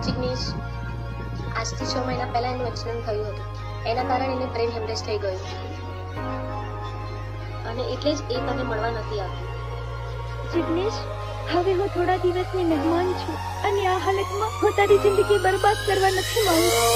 જિગ્નેશ, આજથી 6 મહિના પહેલા એનું એક્સિડન્ટ થયું હતું. એના કારણે એને બ્રેન હેમરેજ થઈ ગયું અને એટલે જ એ તને મળવા નથી આવ્યો. જિગ્નેશ, હવે હું થોડા દિવસની મહેમાન છું અને આ હાલતમાં હું તારી જિંદગી બરબાદ કરવા નથી માંગતી.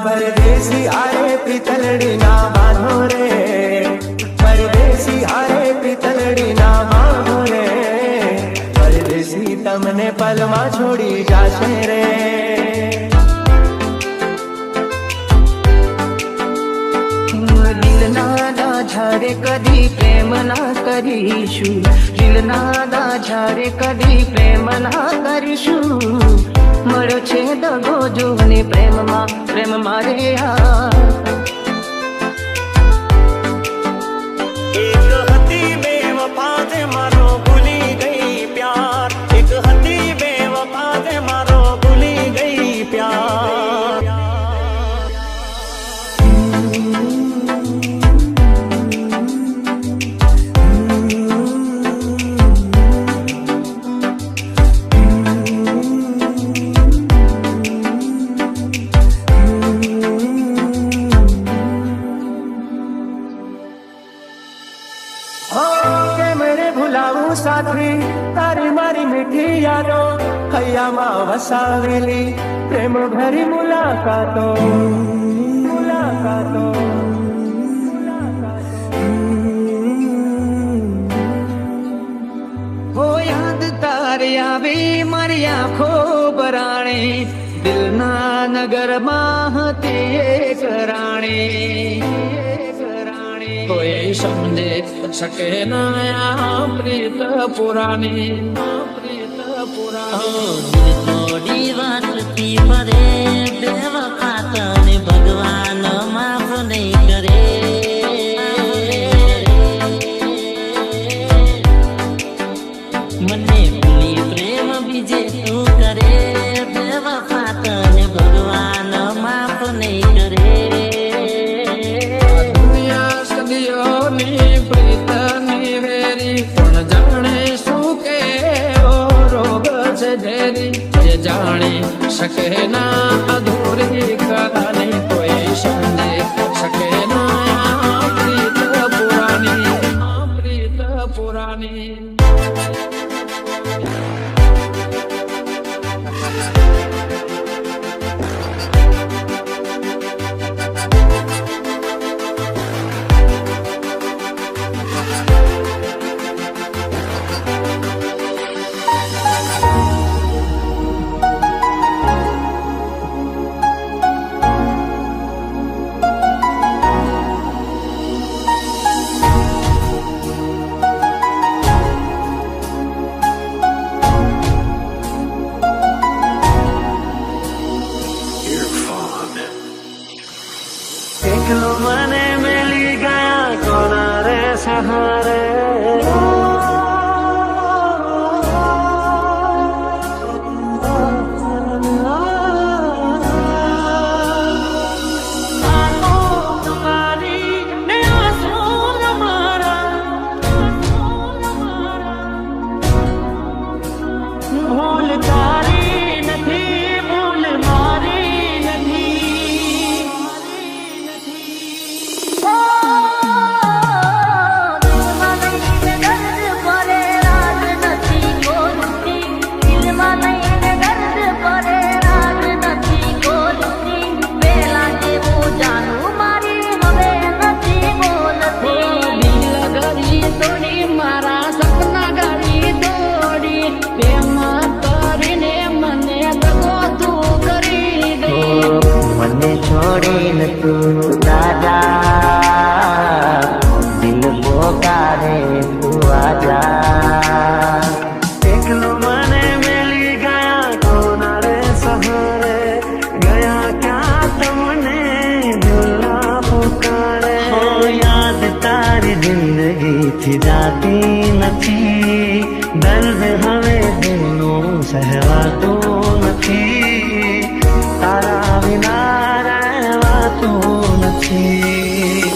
परदेसी आए पितलड़ी ना बांधो रे, परदेसी आए पितलड़ी ना बांधो रे, परदेसी तमने पलमा छोड़ी जाशे रे. દિલના ઝારે કદી પ્રેમ ના કરીશું, દિલના ઝારે કદી પ્રેમ ના કરીશું, મળ્યો છે દગો જોને પ્રેમમાં પ્રેમ મારે યાર. એક હતી બેવફા તે મારો ભૂલી ગઈ પ્યાર, એક હતી બેવફા તે મારો ભૂલી ગઈ પ્યાર. સાથી તારી મારી મીઠી યાદો હૈયામાં વસાવેલી પ્રેમ ભરી મુલાકાતો મુલાકાતો ઓ યાદ તારી આવી મારી આંખો ભરાણી દિલના નગરમાં હતી એક રાણી કોઈ સમજે શકે ના આ પ્રીત પુરાની થોડી વાતથી ફરે બેવફા તને ભગવાન માફ નહીં કરે મને ભૂલી પ્રેમ બીજે તું કરે બેવફા તને ભગવાન માફ નહીં કરે દુનિયા સદીઓની પ્રીતની વેરી પણ જાણે શું કે રોગ છે ઝેરી જે જાણી શકે ના અધૂરી કહાની કોઈ સમજે શકે ના આ પ્રીત પુરાની એકલો મને મેલી ગયા કોના રે સહારે ભૂલ તારી નથી ભૂલ મારી નથી મને છોડીને તું દાદા દિલ પોકારે તું આજા એકલો મને મેલી ગયા કોના રે સહારે ગયા ક્યાં તમને ભૂલા પુકારે યાદ તારી જિંદગીથી જાતી નથી દર્દ હવે દિલનું સહેવાતું નથી તારા વિના રહેવાતું નથી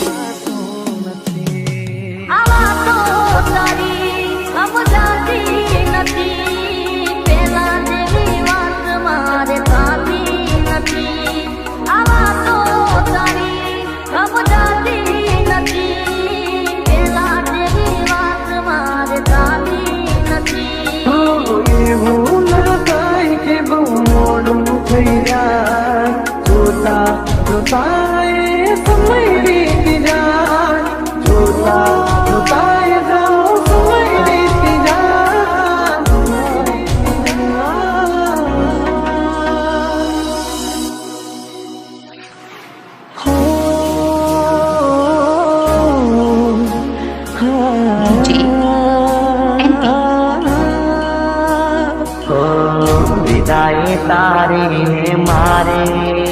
એવું ન થાય કે બહુ મોડું થઈ જાય જોતા જોતા એ સમય વીતી જાય જોતા જોતા એ સમય વીતી વિદાય તારી ને મારી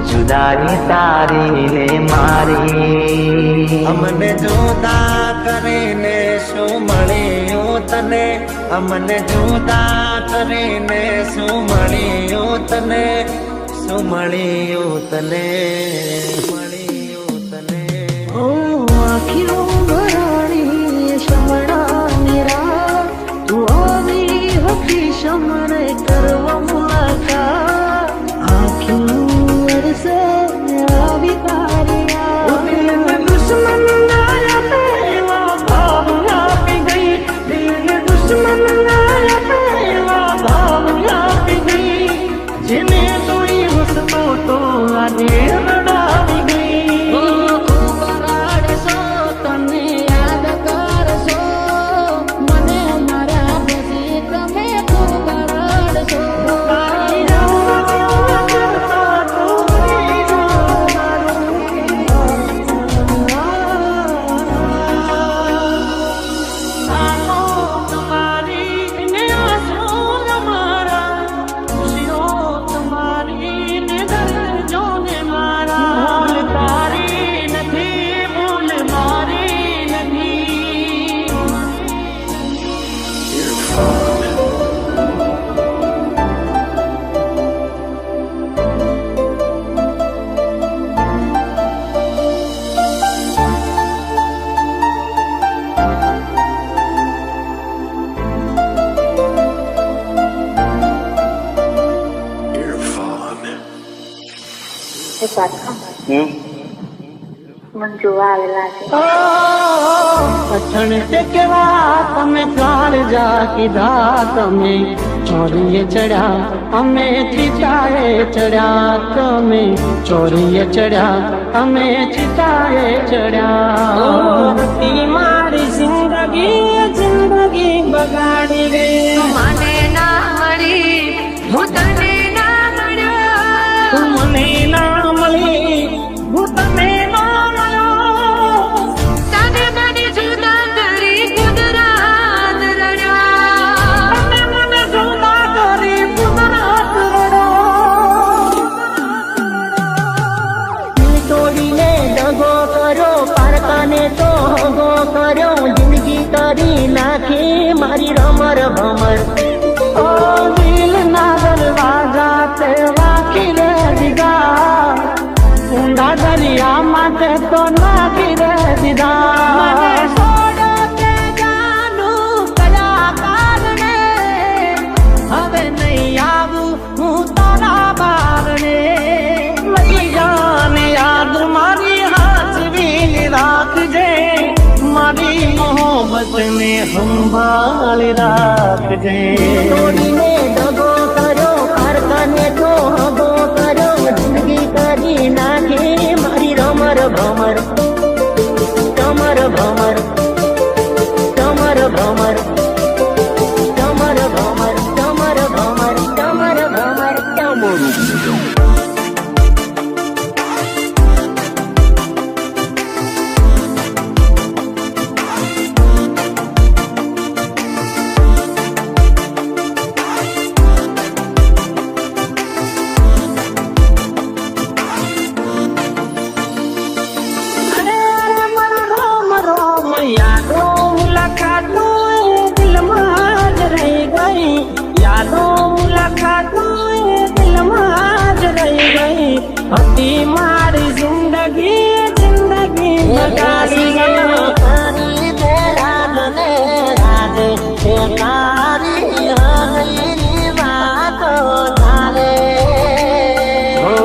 જુદાઈ તારી ને મારી અમને જુદા કરીને શું મળ્યું તને અમને જુદા કરીને શું મળ્યું તને શું મળ્યું તને ઓ આખીઓ ભરાણી શમણાની રાત તું આવી હતી શમણે કરવા મુલાકાત આખી વર્ષે આવી તારી દુશ્મન ભાવ આપી ગઈ વાત કહું? મને જોવા આવેલા છે. અઠણ તે કેવા તમે કાળજા કીધા, તમે ચોરીએ ચડ્યા અમે ચિતાએ ચડ્યા, તમે ચોરીએ ચડ્યા અમે ચિતાએ ચડ્યા. મારી જિંદગી બગાડી ગઈ. મને ના મળી હું તને ના મળ્યો, મને ના મળી હું તને ના મળ્યો. તને મને જુદા કરી કુદરત રડ્યો, તને મને જુદા કરી કુદરત રડ્યો. તોડીને દગો કર્યો, પારકાને તો હગો કર્યો, જિંદગી કરી નાખી મારી રમર ભમર. ઓ દિલ ના દરવાજા તે વાકી રે દીધા, ઊંડા દરિયા માટે તો નાખી રે દીધા. છોડો તે જાનું કયા કારણે, હવે નહીં આવું હું તારા બારણે. લઈ જાને યાદ મારી હાચવી રાખજે, મારી મોહબ્બતને સંભાળી રાખજે. તોડીને દગો કર્યો, પારકાને તો હગો કર્યો, જિંદગી કરી નાખી મારી રમર ભમર. કમર ભમર, કમર ભમર, કમર ભમર, કમર ભમર, કમર ભમર, કમર. યાદો મુલાકાતો દિલમાં જ રહી ગઈ, યાદો મુલાકાતો દિલમાં જ રહી ગઈ. હતી મારી જિંદગી બગાડી ગઈ. તારી બેરાને રાધે છે, તારી હરીની વાતો ચાલે. ઓ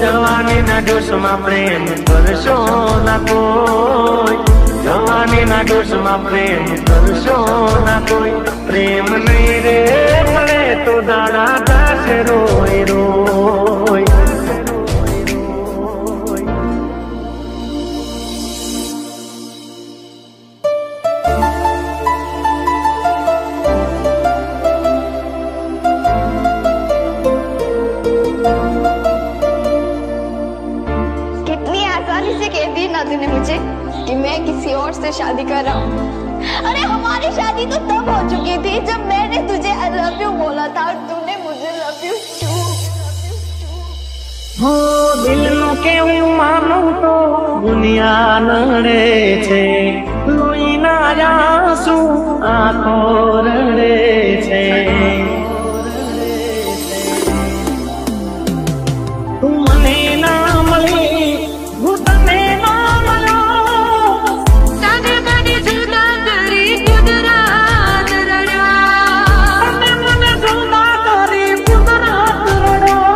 જવાનીના જોશમાં પ્રેમ કરશો ના કોઈ, જવાનીના જોશમાં પ્રેમ કરશો ના કોઈ. પ્રેમ નહીં રે મળે તો દાડા દાસે રોય રોય. कितनी आसानी से कह दी ना तूने मुझे कि मैं किसी और से शादी कर रहा हूँ. अरे हमारी शादी तो तब हो चुकी थी जब मैंने तुझे आई लव यू बोला था और तूने मुझे लव यू टू. હો દિલનું કેવું માનું તો દુનિયા નડે છે, લોહીના આંસુ આંખો રડે છે. તું મને ના મળી હું તને ના મળ્યો, તને મને જુદા કરી કુદરત રડ્યો, તને મને જુદા કરી કુદરત રડ્યો.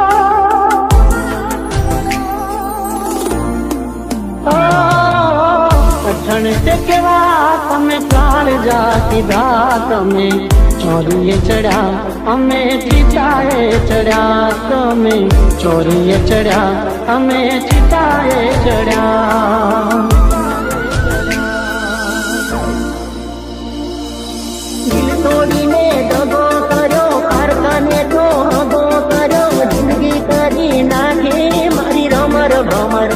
અઠણ તે કેવા તમે કાળજા કીધા, તમે ચોરીએ ચડ્યા અમે ચિતાએ ચડ્યા, તમે ચોરીએ ચડ્યા અમે ચિતાએ ચડ્યા. દિલ તોડીને દગો કર્યો, પારકાને તો હગો કર્યો, જિંદગી કરી નાખી મારી રમર ભમર.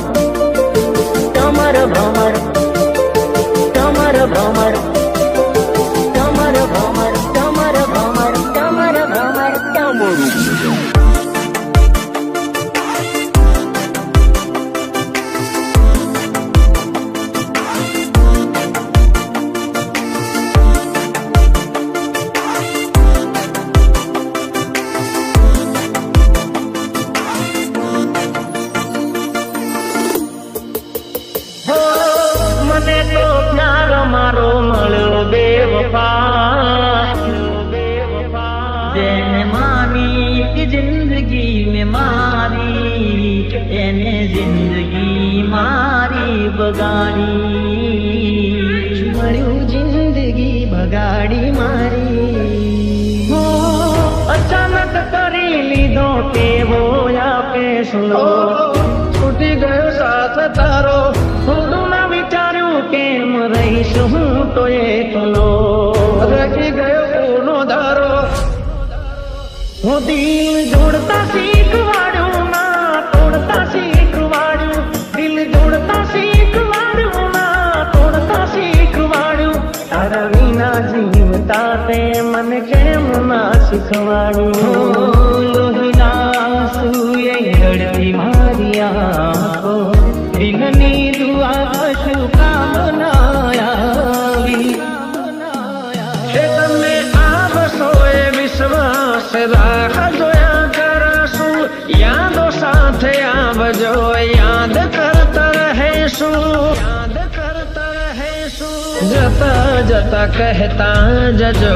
કમર ભમર, કમર ભમર, કમર ભમર, કમર ભમર, કમર ભમર, કમર. મને તો પ્યાર મારો મળ્યો બગાડી મારી હો અચાનક કરી લીધો કેવો આપે સુલો છૂટી ગયો સાથ તારો થોડું ના વિચાર્યું કેમ રહીશું હું તો એકલો રખી ગયો કોનો ધારો હું દિલ જોડતા શીખવાડ્યું ના તોડતા શીખવાડ્યું દિલ જોડતા શીખવાડ્યું ના તોડતા શીખવાડ્યું તારા વિના જીવતા તે મને કેમ ના શીખવાડ્યું લોહીના સૂએ રડતી મારી આંખો દિલની દુઆ શું કામ ના આવી એ તમે આવશો એ વિશ્વાસ રાહ જોયા કરશું યાદો સાથે આવજો યાદ કરતા રહેશું યાદ કરતા રહેશું જતા જતા કહેતા જજો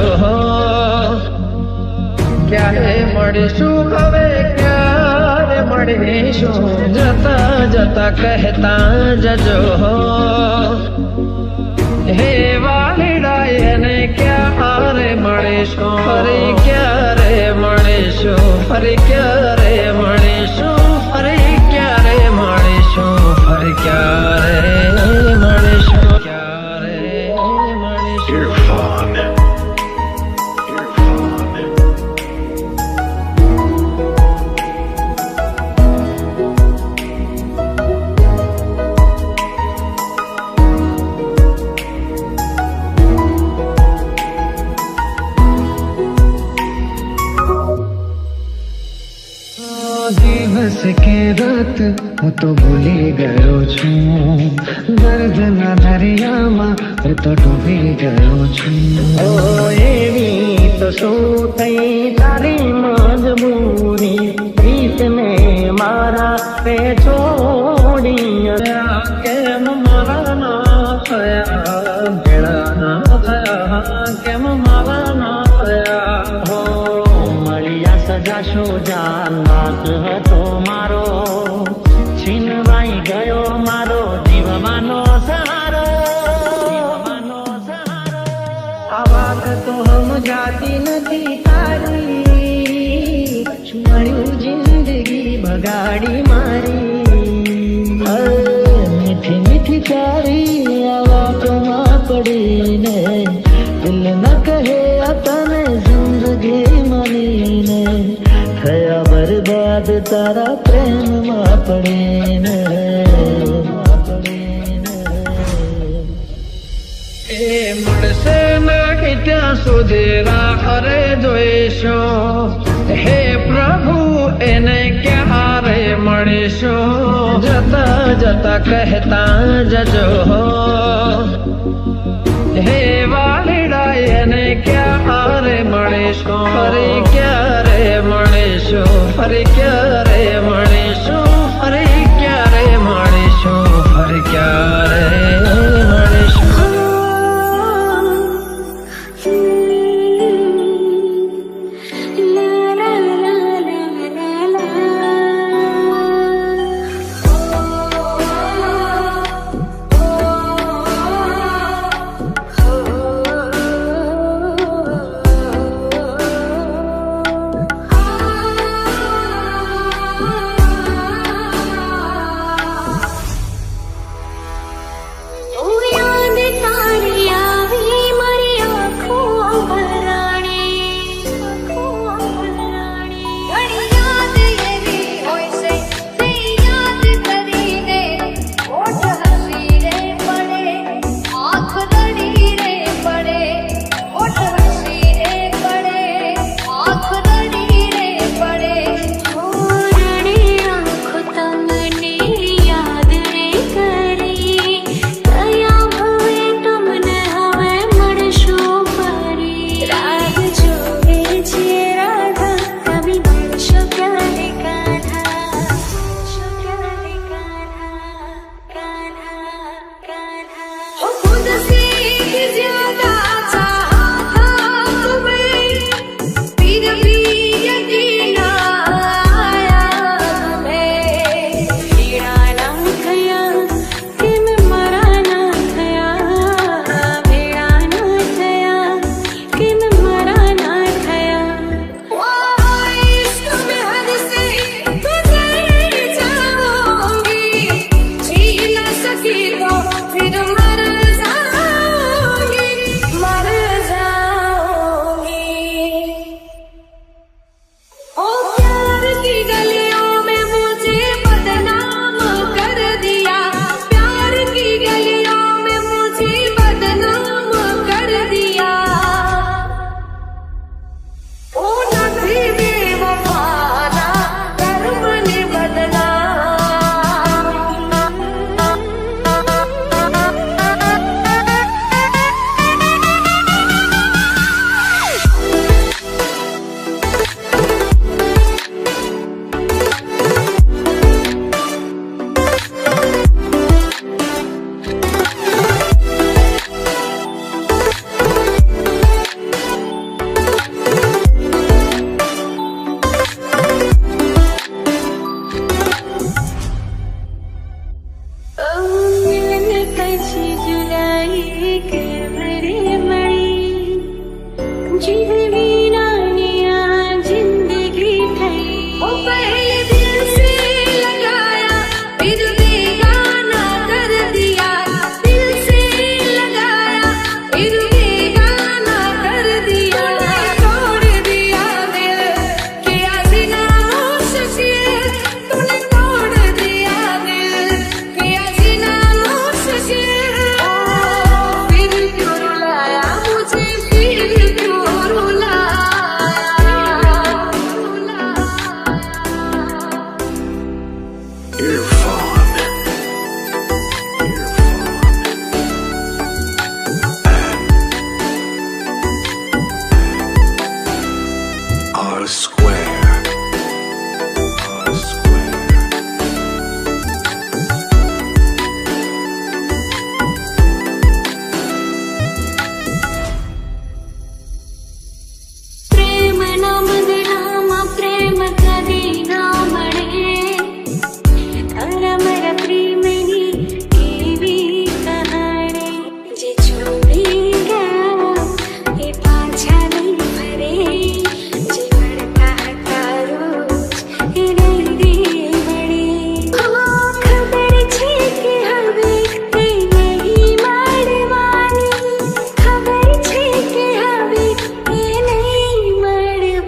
ક્યારે મળીશું હવે ક્યારે મળીશું જતા જતા કહેતા જજો હે વાલીડા એને ક્યારે મળીશું ફરી ક્યારે મળીશું ફરી ક્યારે મળીશું ફરી ક્યારે મળીશું ફરી ક્યારે મળીશું ક્યારે મળીશું દિવસ કે રાત હું તો ભૂલી ગયો છું દર્દના દરિયામાં હું તો ડૂબી ગયો છું ઓ એવી તો શું થઈ તારી મજબૂરી પ્રીતને મારા પે છોડી કેમ મારા ના થયા ભેળા ના થયા કેમ મારા ના થયા હો મળ્યા સજાશો જાનનાથ હતો મારો છીનવાઈ ગયો મારો જીવવાનો સહારો જીવવાનો સહારો આ વાત તો સમજાતી નથી તારી શું મળ્યું જિંદગી બગાડી મારી મીઠી મીઠી તારી આ વાતોમાં પડીને દિલ ન કહે તને જિંદગી મળીને થયા બરબાદ તારા પ્રેમમાં પડીને એ મળશે નહીં ત્યાં સુધી રાહ રે જોઈશું હે પ્રભુ એને ક્યારે મળીશું જતા જતા કહેતા જજો હે વાલીડા એને ક્યારે મળીશું ફરી ક્યારે મળીશું ફરી ક્યારે મળીશું ફરી ક્યારે મળીશું ફરી ક્યારે મળીશું જીવવી નાની આ જિંદગી થઈ ઓ પહેલે દિલ સે લગાયા फिर बेगाना कर दिया दिल से लगाया फिर बेगाना कर दिया तोड़ दिया दिल कि आसीना हो सके तूने तोड़ दिया दिल कि आसीना हो सके फिर क्यों रुलाया मुझे फिर क्यों रुलाया R square. R square. પ્રેમ ના બદલામાં પ્રેમ કદી ના મળે તારા મારા પ્રેમની કેવી કહાણી જે છોડી ગયા એ પાછા નહીં ફરે જે મળતા હતા રોજ એ નહીં રે મળે ખબર છે કે હવે એ નહીં મળવાની ખબર છે કે હવે એ નહીં મળવાની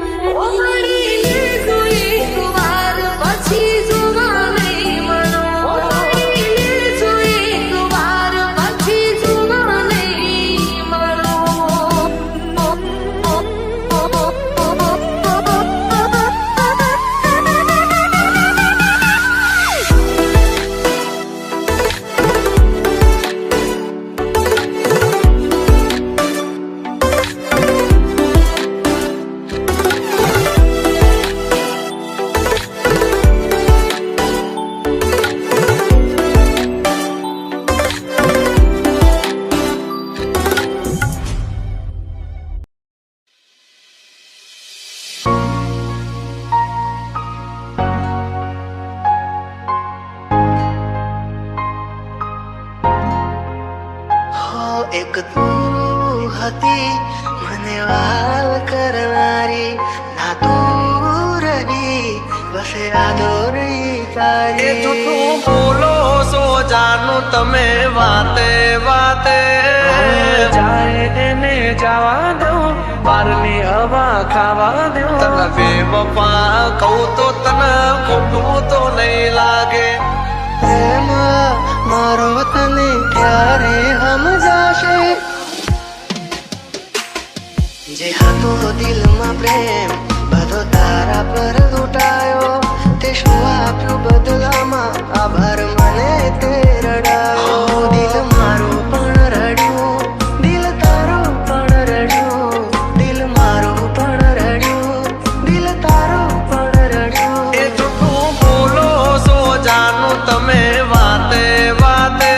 કોઈ વાર પછી જોવા નહીં મળો કોઈ વાર પછી જોવા નહીં મળો હો એક તું હતી મને વાલ કરનારી ના તું રહી બસ યાદો રહી તારી જૂઠું બોલો છો જાનું તમે વાતે વાતે જાય એને જવા દઉં બારની હવા ખાવા દઉં તને બેવફા કહું તો તને ખોટું તો નહીં લાગે પ્રેમ મારો તને ક્યારે સમજાશે જે હતો દિલમાં પ્રેમ બધો તારા પર લૂંટાયો તે શું આપ્યું બદલામાં આભાર મને તે રડાયો દિલ મારું પણ રડ્યું દિલ તારું પણ રડ્યું દિલ મારું પણ રડ્યું દિલ તારું પણ રડ્યું એ જૂઠું બોલો છો જાનું તમે વાતે વાતે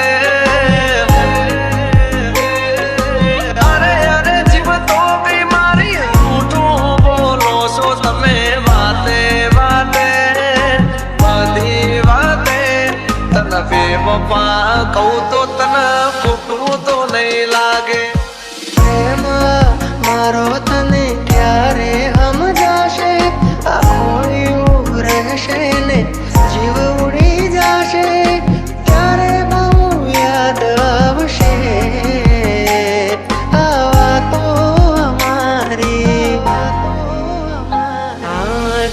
અરે અરે જીવ તો બીમારી જૂઠું બોલો છો તમે વાતે વાતે બધી વાતે તને બેવફા કહું તો તને ખોટું તો નહીં લાગે પ્રેમ મારો તને ત્યારે સમજાશે આ ખોયું રહેશે ને જીવ ઉડી જશે ત્યારે બહુ યાદ આવશે આ વાતો અમારી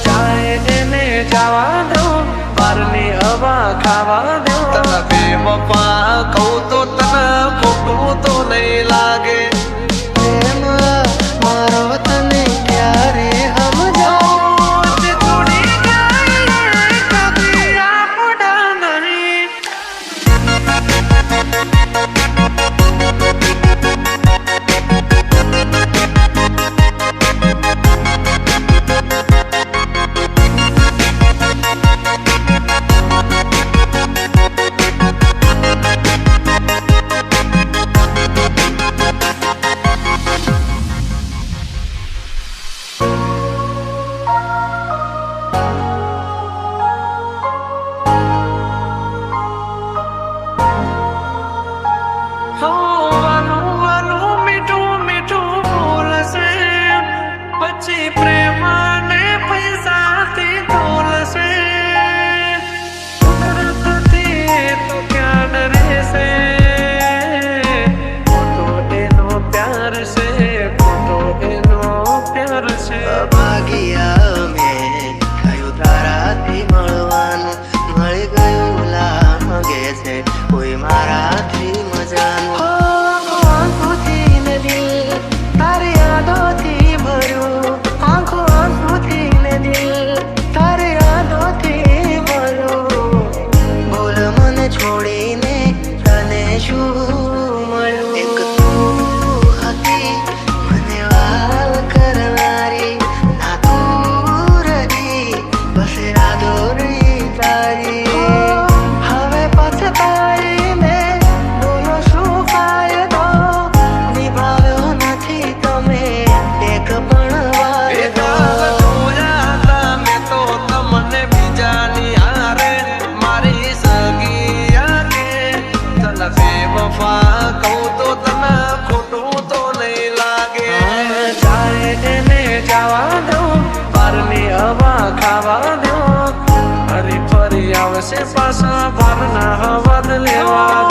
જાય એને જવા દઉં બારની હવા ખાવા દઉં તને બેવફા કહું પાસે પાછા ભારના હવાદ લેવા